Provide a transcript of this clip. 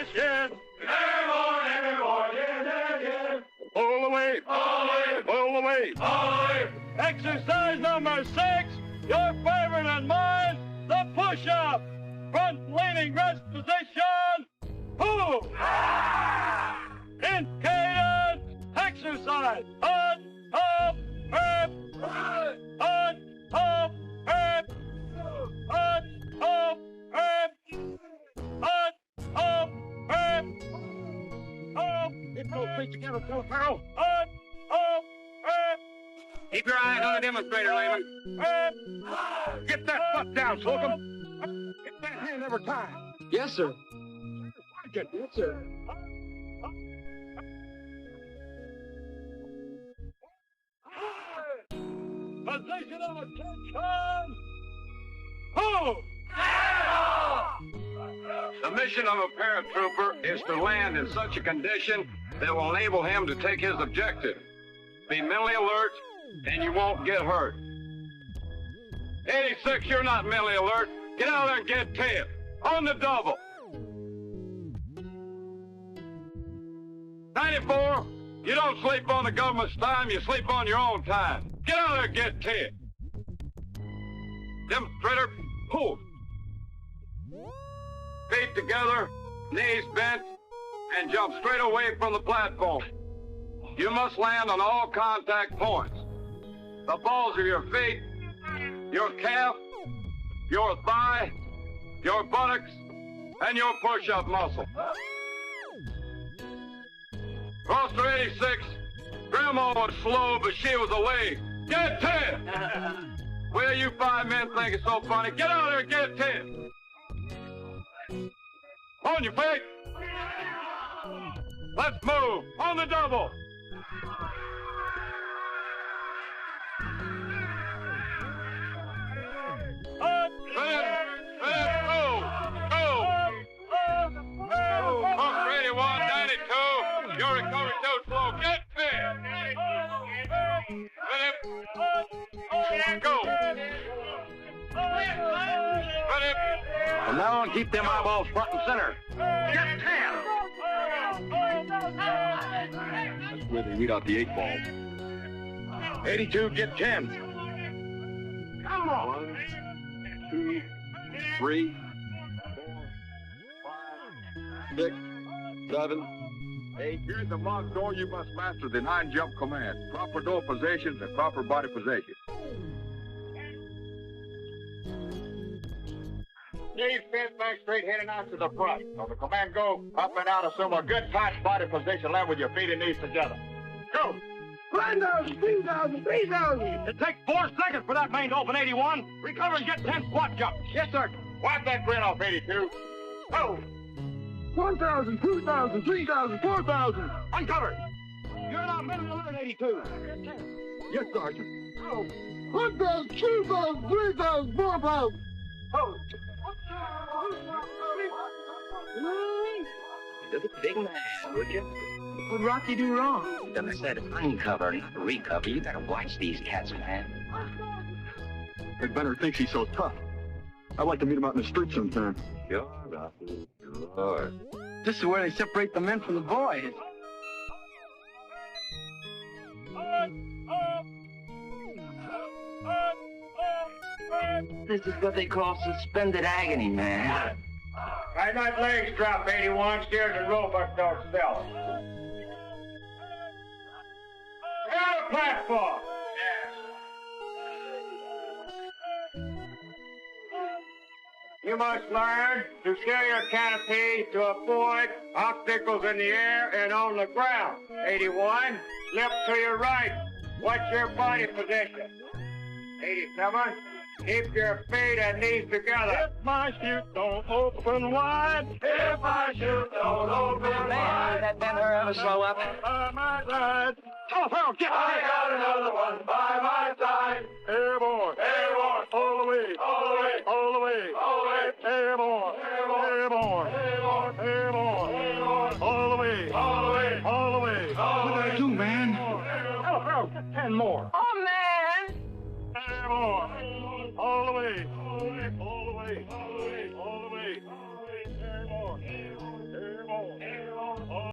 position. Airborne, airborne, yeah, yeah, yeah. Pull away, pull away, pull away, pull away. Exercise number 6, your favorite and mine, the push-up. Front leaning rest position. Pull. In cadence, exercise. On, up, up, on, up, up, on, up, up, on, up, up, up. Get those feet together, Phil Farrell. On, up, up. Keep your eyes on the demonstrator, Layman. Get that foot down, Slocum. Get that hand every time. Yes, sir. Yes, sir. Position of attention. Hold. The mission of a paratrooper is to land in such a condition that will enable him to take his objective. Be mentally alert, and you won't get hurt. 86, you're not mentally alert. Get out there and get 10. On the double. 94, you don't sleep on the government's time, you sleep on your own time. Get out there and get 10. Demonstrator, pull. Feet together, knees bent, and jump straight away from the platform. You must land on all contact points. The balls of your feet, your calf, your thigh, your buttocks, and your push-up muscle. Roster 86, Grandma was slow, but she was away. Get 10! Well, you 5 men think it's so funny. Get out there and get 10. On your feet. Let's move. On the double. Roster 81, 92. You're recovering too slow. Get fit. Go. From now on, keep them eyeballs front and center. Get 10. That's where they read out the 8 ball. 82, get 10. Come on. 1, 2, 3, 4, 5, 6, 7, 8. Here's the marked door. You must master the 9 jump command. Proper door positions and proper body position. Knees bent back straight, heading out to the front. On the command, go up and out. Assume a good tight body position. Land with your feet and knees together. Go. 1,000, 2,000, 3,000. It takes 4 seconds for that main to open, 81. Recover and get 10 squat jumps. Yes, sir. Wipe that grin off, 82. Go. 1,000, 2,000, 3,000, 4,000. Uncover. You're not mentally alert, 82. Yes, Sergeant. Go. 1,000, 2,000, 3,000, 4,000. Go. Look at the big man, would you? What'd Rocky do wrong? I said uncover, not recover. You gotta watch these cats, man. That Benner thinks he's so tough. I'd like to meet him out in the street sometime. Sure, Rocky. Sure. This is where they separate the men from the boys. This is what they call suspended agony, man. Right night legs drop, 81. Steers and roebuck don't sell. Out of platform. You must learn to steer your canopy to avoid obstacles in the air and on the ground. 81, slip to your right. Watch your body position. 87, keep your feet and knees together. If my chute don't open wide, if my chute don't open wide. That Benner ever slow up? By my side. Telephone, get I got another one by my side. Airborne, airborne, all the way, all the way, all the way, all the way. Airborne, airborne, airborne, airborne, airborne, all the way, all the way, all the way. What did I do, man? Telephone, get 10 more. Oh, man. Airborne, all the way, all the way, all the way, all the way, all the way, all the way. Airborne, airborne,